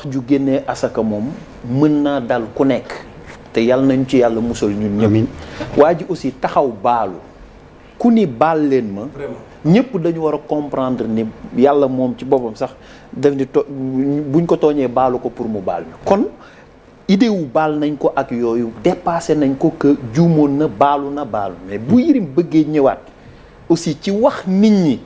ju génnee asaka moom mën naa dal ku nekk te yàlla nañ ci yàlla musal ñun ñëpp waa ji aussi taxaw baalu ku ni baal leen ma ñëpp dañu war a comprendre ni yàlla moom ci boppam sax def ni buñ ko tooñee baalu ko pour mu baal ñu kon idée wu baal nañ ko ak yooyu dépassé nañ ko que juumoon na baalu mais bu Yérim bëggee ñëwaat aussi ci wax nit ñi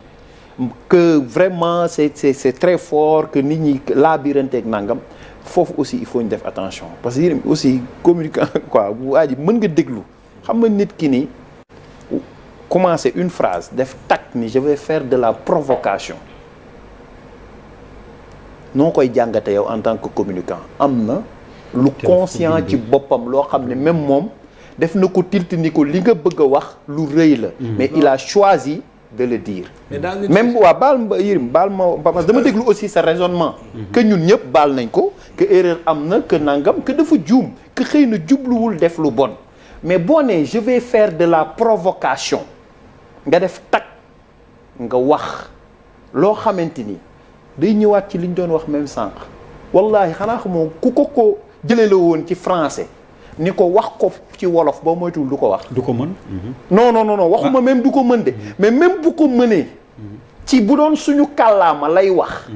que vraiment c'est très fort que nit ñi laabiranteeg nangam foofu aussi il faut ñu def attention parce que Yérim aussi communicant quoi waa ji mën nga déglu xam nga nit ki ni commencer une phrase def tak ni je vais faire de la provocation noo koy jàngate yow en tant que communicant am na lu conscient ci boppam loo xam ne même moom def na ko tilt ni ko li nga bëgg a wax lu rëy la mais il a choisi de le dire même waa baal Yérim baal ma parce que dama déglu aussi sa raisonnement que ñun ñëpp baal nañ ko que erreur am na que nangam que dafa juum que xëy na jubluwul def lu bon mais boo nee je vais faire de la provocation nga def tak nga wax loo xamante ni day ñëwaat ci li ñu doon wax même sànq wallahi xanaa xamoo ku ko jëlee la woon ci français ni ko wax ko ci wolof boo moytuwul du ko wax. du ko mën. non waxuma même du ko mën de mais même bu ko mënee. ci bu doon suñu kàllaama lay wax.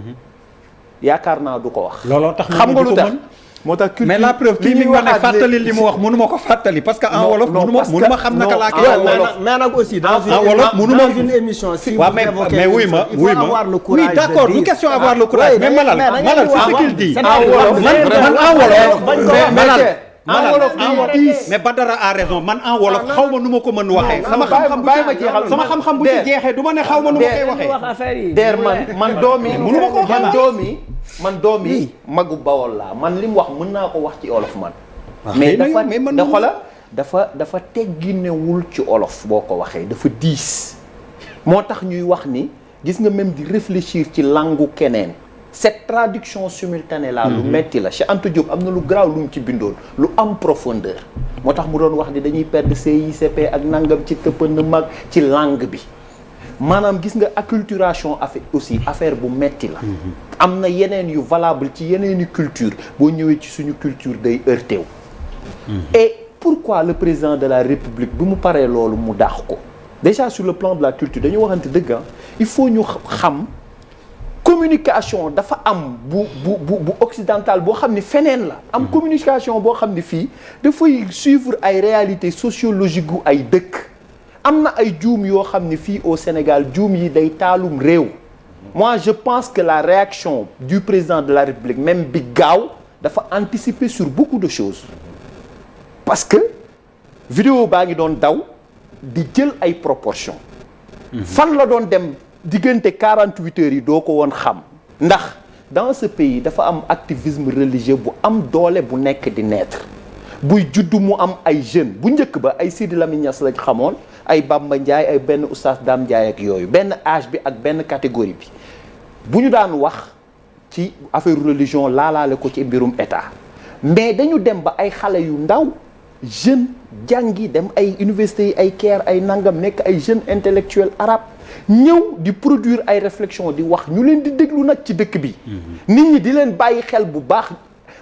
yaakaar naa du ko wax. looloo tax xam nga lu tax moo tax culture mais la preuve kii mi ngi ne fàttali li mu wax mënu ma ko fàttali parce que en wolof mënu ma xam naka laa koy mais nag aussi dans une émission si waaw mais wuy ma oui d'accord du question avoir le courage mais Malal c'est ce qu'il dit man en wolof mais Badara a raison man en wolof xaw ma nu ma ko mën waxee sama xam-xam bu ci jeexee du ma ne xaw ma nu ma koy waxee der man doomi mënu ma ko xam man doomi magu Bawol laa man li mu wax mën naa ko wax ci olof man mais dafa tegginewul ci olof boo ko waxee dafa diis moo tax ñuy wax ni gis nga même di réfléchir ci langu keneen cette traduction simultanée là lu metti la Cheikh Anta Diop am na lu garaaw lu mu ci bindoon lu am profondeur moo tax mu doon wax ni dañuy perdre CICP ak nangam ci tëppand mag ci langue bi maanaam gis nga acculturation affaire bu metti la am na yeneen yu valable ci yeneeni culture boo ñëwee ci suñu culture day heurté wu et pourquoi le président de la République bi mu paree loolu mu daax ko déjà sur le plan de la culture dañu waxante dëgg il faut ñu xam communication dafa am bu occidental boo xam ne feneen la am communication boo xam ne fii dafay suivre ay réalités sociologiques gu ay dëkk am na ay juum yoo xam ne fii au Sénégal juum yi day taalum réew moi je pense que la réaction du président de la République même bi gaaw dafa anticiper sur beaucoup de choses parce que vidéo baa ngi doon daw di jël ay proportions fan la doon dem diggante 48 heures yi doo ko woon xam ndax dans ce pays dafa am activisme religieux bu am doole bu nekk di naître buy juddu mu am ay jeunes bu njëkk ba ay Sidi Lamine Niass lañ xamoon ay Bamba Ndiaye ay benn oustaz Dame Ndiaye ak yooyu benn âge bi ak benn catégorie bi bu ñu daan wax ci affaire religion laalaale ko ci mbirum état mais dañu dem ba ay xale yu ndaw jeunes jàngi dem ay universités yi ay Caire ay nangam nekk ay jeunes intellectuels arabes ñëw di produire ay réflexion di wax ñu leen di déglu nag ci dëkk bi nit ñi di leen bàyyi xel bu baax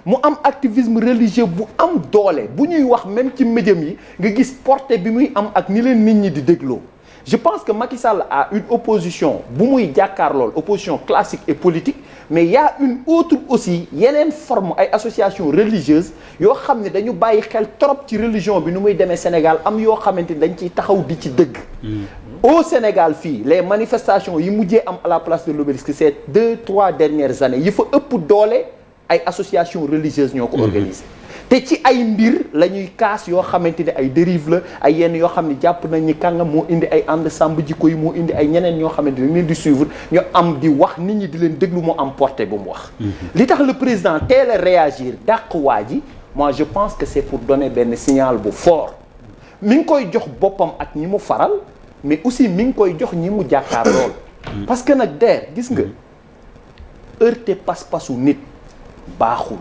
mu am activisme religieux bu am doole bu ñuy wax même ci médium yi nga gis portée bi muy am ak ni leen nit ñi di dégloo je pense que Macky Sall a une opposition bu muy jàkkaarlool opposition classique et politique mais il y a une autre aussi yeneen forme ay associations religieuses yoo xam ne dañu bàyyi xel trop ci religion bi nu muy demee Sénégal am yoo xamante ni dañ ciy taxaw di ci dëgg au Sénégal fii les manifestations yi mujjee am à la place de l'Obélisque ces 2-3 dernières années yi fa ëpp doole ay associations religieuses ñoo ko organisé te ci ay mbir la ñuy kaas yoo xamante ne ay dérive la ay yenn yoo xam ne jàpp nañ ni kàngam moo indi ay ànd sàmb jikko yi moo indi ay ñeneen ñoo xamante ne leen di suivre ñu am di wax nit ñi di leen déglu moo am portée bu mu wax li tax le président teel a réagir dàq waa ji moi je pense que c'est pour donner benn signal bu fort mi ngi koy jox boppam ak ñi mu faral mais aussi mi ngi koy jox ñi mu jàkkaar lool parce que nag der gis nga heurter pas-pasu nit baaxul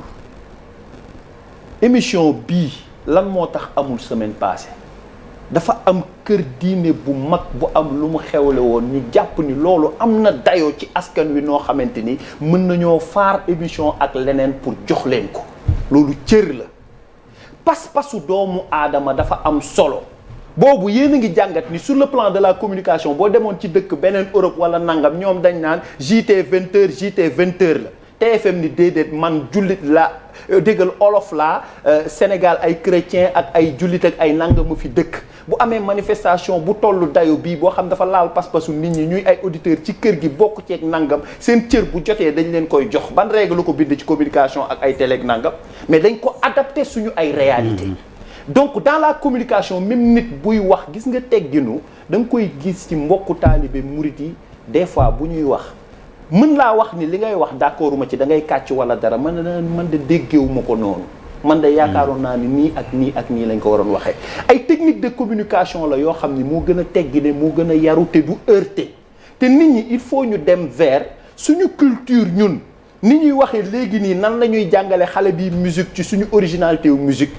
émission bii lan moo tax amul semaine passée dafa am kër diine bu mag bu am lu mu xewle woon ñu jàpp ni loolu am na dayoo ci askan wi noo xamante ni mën nañoo faar émission ak leneen pour jox leen ko loolu cër la pas-pasu doomu aadama dafa am solo boobu yéen a ngi jàngat ni sur le plan de la communication boo demoon ci dëkk beneen Europe wala nangam ñoom dañ naan JT 20h JT 20h la TFM ni déedéet man jullit la déggal olof la Sénégal ay chrétien ak ay jullit ak ay nangamu fi dëkk bu amee manifestation bu tollu dayo bii boo xam dafa laal pas-pasu nit ñi ñuy ay auditeurs ci kër gi bokk ceeg nangam seen cër bu jotee dañ leen koy jox ban règle ko bind ci communication ak ay télé ak nangam mais dañ ko adapté suñu ay réalité donc dans la communication même nit buy wax gis nga tegginu da nga koy gis ci mbokku taalibe murit yi des fois bu ñuy wax mën laa wax ni li ngay wax d'accorduma ci da ngay kàcc wala dara man de déggewuma ko noonu man de yaakaaroon naa ni nii ak nii ak nii lañ ko waroon waxee ay technique de communication la yoo xam ni moo gën a teggine moo gën a yaru te du heurté te nit ñi il faut ñu dem vers suñu culture ñun ni ñuy waxee léegi nii nan la ñuy jàngale xale bi musique ci suñu originalité wu musique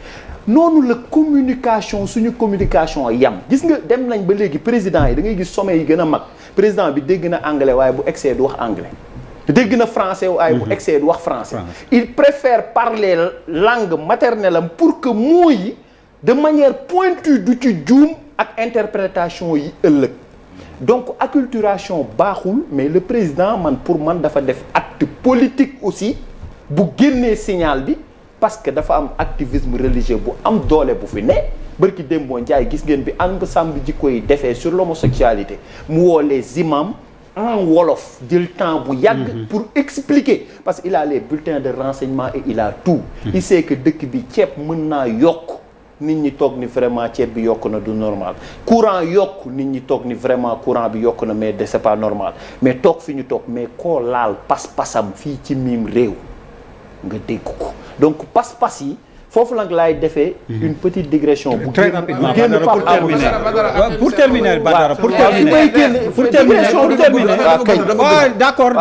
noonu la communication suñu communication yam gis nga dem nañ ba léegi président yi da ngay gis sommet yi gën a mag président bi dégg na anglais waaye bu excès du wax anglais dégg na français waaye bu excès du wax français il préfère parler langue maternelle am pour que mots yi de manière pointue du ci juum ak interprétation yi ëllëg donc acculturation baaxul mais le président man pour man dafa def acte politique aussi bu génnee signal bi parce que dafa am activisme religieux bu am doole bu fi ne bërki Dembo Ndiaye gis ngeen bi ensemble jikko yi defee sur l'homosexualité mu woo les imams en wolof jël temps bu yàgg pour expliquer parce que il a les bulletins de renseignement et il a tout il sait que dëkk bi ceeb mën naa yokk nit ñi toog ni vraiment ceeb bi yokk na du normal courant yokk nit ñi toog ni vraiment courant bi yokk na mais de c'est pas normal mais toog fi ñu toog mais koo laal pas-pasam fii ci miim réew nga dégg ko donc pas-pas yi foofu nag laay defee une petite digression bu très rapidement pour terminer Badara pour terminer d'accord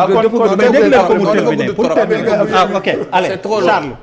mais dégg leen ko mu terminer pour terminer ok allez Charles